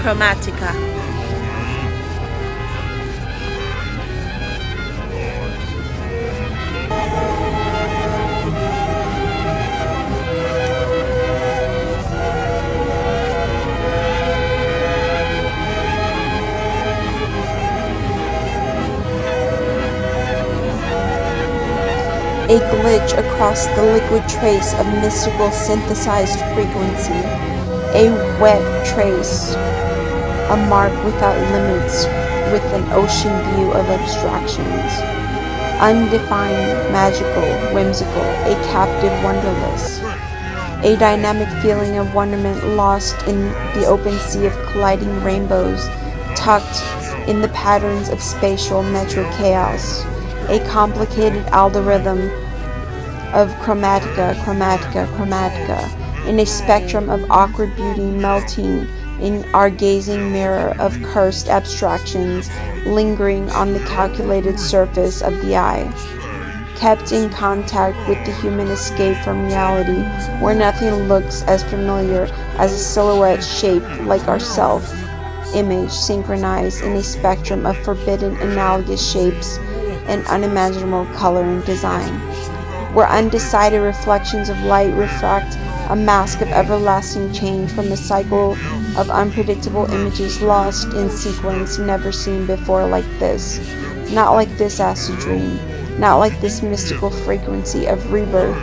Chromatica. A glitch across the liquid trace of mystical synthesized frequency, a wet trace, a mark without limits with an ocean view of abstractions, undefined, magical, whimsical, a captive wonderless, a dynamic feeling of wonderment lost in the open sea of colliding rainbows, tucked in the patterns of spatial metro chaos, a complicated algorithm of chromatica, chromatica, chromatica, in a spectrum of awkward beauty melting in our gazing mirror of cursed abstractions lingering on the calculated surface of the eye, kept in contact with the human escape from reality, where nothing looks as familiar as a silhouette shaped like our self-image synchronized in a spectrum of forbidden analogous shapes and unimaginable color and design, where undecided reflections of light refract a mask of everlasting change from a cycle of unpredictable images lost in sequence never seen before like this, not like this acid dream, not like this mystical frequency of rebirth,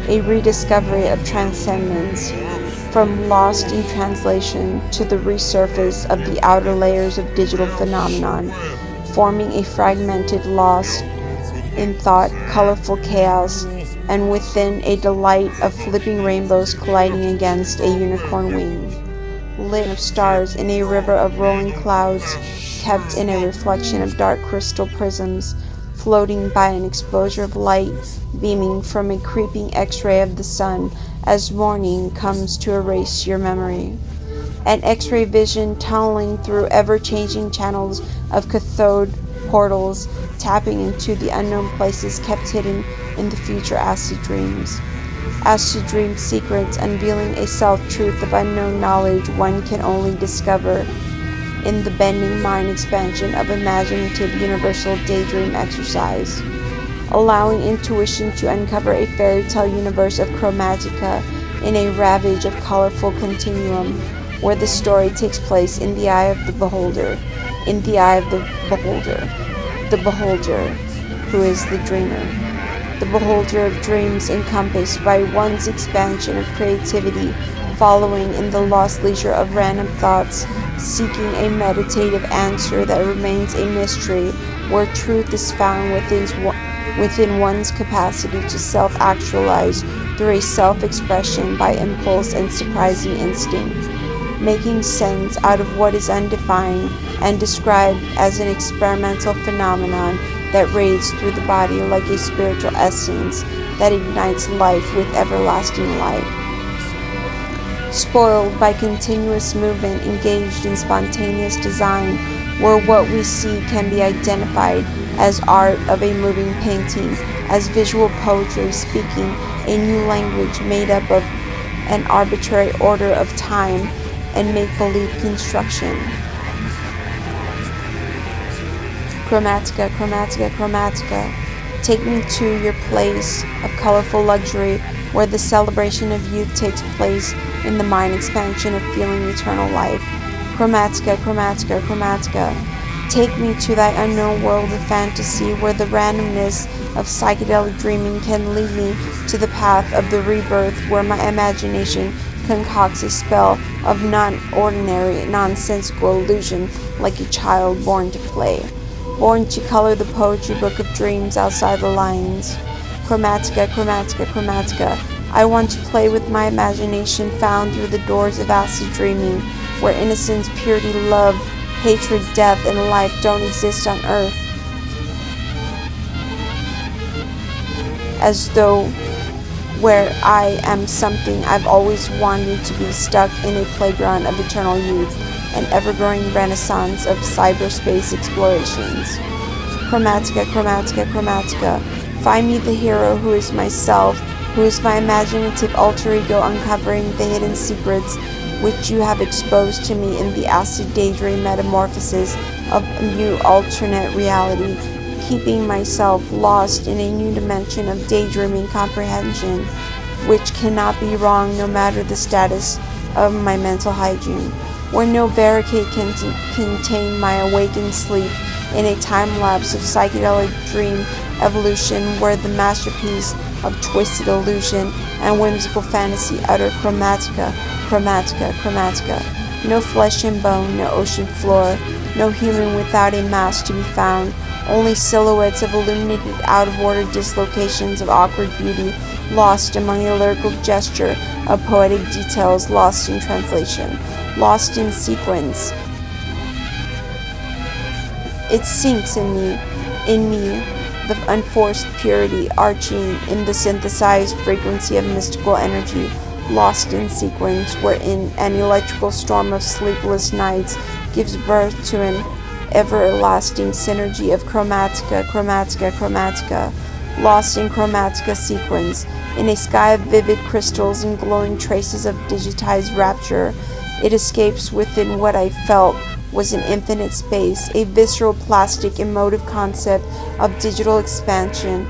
a rediscovery of transcendence, from lost in translation to the resurface of the outer layers of digital phenomenon, forming a fragmented, lost in thought, colorful chaos, and within a delight of flipping rainbows colliding against a unicorn wing, lit of stars in a river of rolling clouds, kept in a reflection of dark crystal prisms, floating by an exposure of light beaming from a creeping X-ray of the sun as morning comes to erase your memory. An X-ray vision tunneling through ever-changing channels of cathode portals, tapping into the unknown places kept hidden in the future acid dreams. Acid dream secrets unveiling a self-truth of unknown knowledge one can only discover in the bending mind expansion of imaginative universal daydream exercise, allowing intuition to uncover a fairy tale universe of chromatica in a ravage of colorful continuum, where the story takes place in the eye of the beholder, in the eye of the beholder who is the dreamer, the beholder of dreams encompassed by one's expansion of creativity, following in the lost leisure of random thoughts, seeking a meditative answer that remains a mystery, where truth is found within one's capacity to self-actualize through a self-expression by impulse and surprising instinct, making sense out of what is undefined and described as an experimental phenomenon that raids through the body like a spiritual essence that ignites life with everlasting light. Spoiled by continuous movement, engaged in spontaneous design, where what we see can be identified as art of a moving painting, as visual poetry speaking a new language made up of an arbitrary order of time and make-believe construction. Chromatica, chromatica, chromatica, take me to your place of colorful luxury, where the celebration of youth takes place in the mind expansion of feeling eternal life. Chromatica, chromatica, chromatica, take me to thy unknown world of fantasy, where the randomness of psychedelic dreaming can lead me to the path of the rebirth, where my imagination concocts a spell of non-ordinary, nonsensical illusion like a child born to play, born to color the poetry book of dreams outside the lines. Chromatica, chromatica, chromatica, I want to play with my imagination found through the doors of acid dreaming, where innocence, purity, love, hatred, death, and life don't exist on earth, as though where I am something I've always wanted to be, stuck in a playground of eternal youth, an ever-growing renaissance of cyberspace explorations. Chromatika, chromatika, chromatika. Find me the hero who is myself, who is my imaginative alter ego, uncovering the hidden secrets which you have exposed to me in the acid daydream metamorphosis of a new alternate reality, keeping myself lost in a new dimension of daydreaming comprehension, which cannot be wrong no matter the status of my mental hygiene, where no barricade can contain my awakened sleep, in a time lapse of psychedelic dream evolution, where the masterpiece of twisted illusion and whimsical fantasy utter chromatica, chromatica, chromatica. No flesh and bone, no ocean floor, no human without a mask to be found, only silhouettes of illuminated out-of-order dislocations of awkward beauty, lost among a lyrical gesture of poetic details, lost in translation, lost in sequence. It sinks in me, the unforced purity arching in the synthesized frequency of mystical energy, lost in sequence, wherein an electrical storm of sleepless nights gives birth to an everlasting synergy of chromatica, chromatica, chromatica, lost in chromatica sequence, in a sky of vivid crystals and glowing traces of digitized rapture. It escapes within what I felt was an infinite space, a visceral, plastic, emotive concept of digital expansion,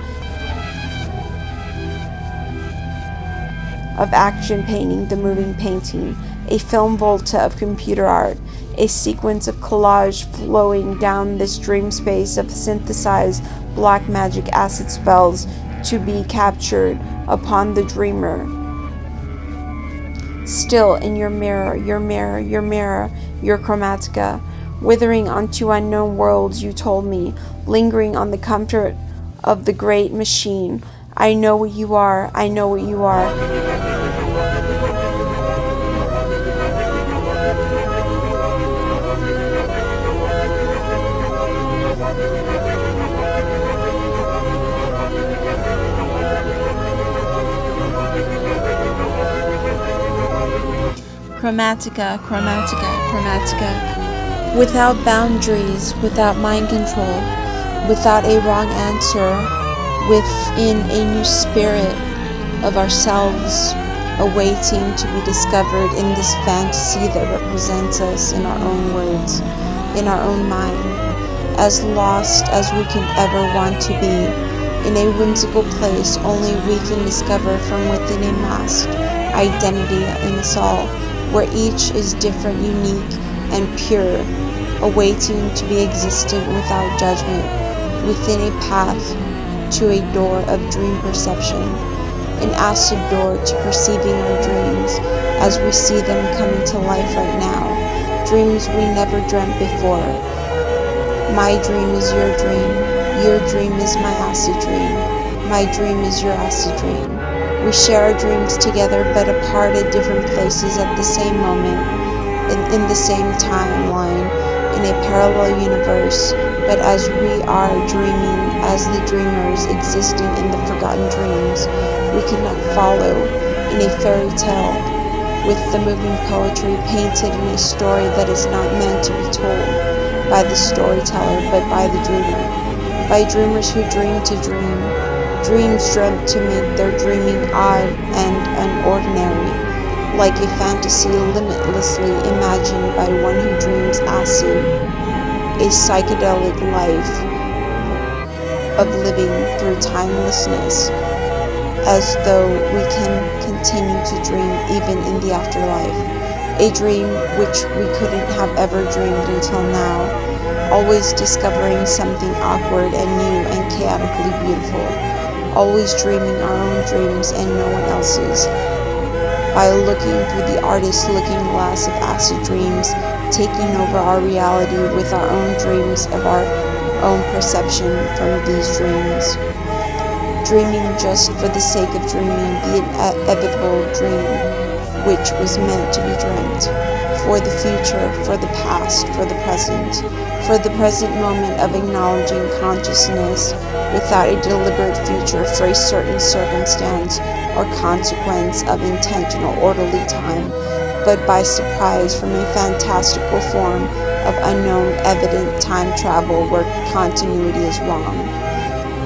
of action painting, the moving painting, a film volta of computer art, a sequence of collage flowing down this dream space of synthesized black magic acid spells to be captured upon the dreamer. Still in your mirror, your mirror, your mirror, your chromatica, withering onto unknown worlds, you told me, lingering on the comfort of the great machine. I know what you are, I know what you are. Chromatika, chromatika, chromatika. Without boundaries, without mind control, without a wrong answer, within a new spirit of ourselves, awaiting to be discovered in this fantasy that represents us in our own words, in our own mind, as lost as we can ever want to be, in a whimsical place only we can discover from within a masked identity in us all, where each is different, unique, and pure, awaiting to be existent without judgment, within a path to a door of dream perception, an acid door to perceiving our dreams as we see them coming to life right now, dreams we never dreamt before. My dream is your dream is my acid dream, my dream is your acid dream. We share our dreams together, but apart at different places at the same moment, in the same timeline, in a parallel universe, but as we are dreaming, as the dreamers existing in the forgotten dreams, we cannot follow in a fairy tale with the moving poetry painted in a story that is not meant to be told by the storyteller, but by the dreamer, by dreamers who dream to dream, dreams dreamt to make their dreaming odd and unordinary, like a fantasy limitlessly imagined by one who dreams acid, a psychedelic life of living through timelessness, as though we can continue to dream even in the afterlife, a dream which we couldn't have ever dreamed until now, always discovering something awkward and new and chaotically beautiful, always dreaming our own dreams and no one else's, by looking through the artist's looking glass of acid dreams, taking over our reality with our own dreams of our own perception from these dreams, dreaming just for the sake of dreaming the inevitable dream which was meant to be dreamt, for the future, for the past, for the present moment of acknowledging consciousness without a deliberate future, for a certain circumstance or consequence of intentional orderly time, but by surprise from a fantastical form of unknown evident time travel where continuity is wrong,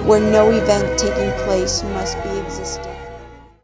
where no event taking place must be existing.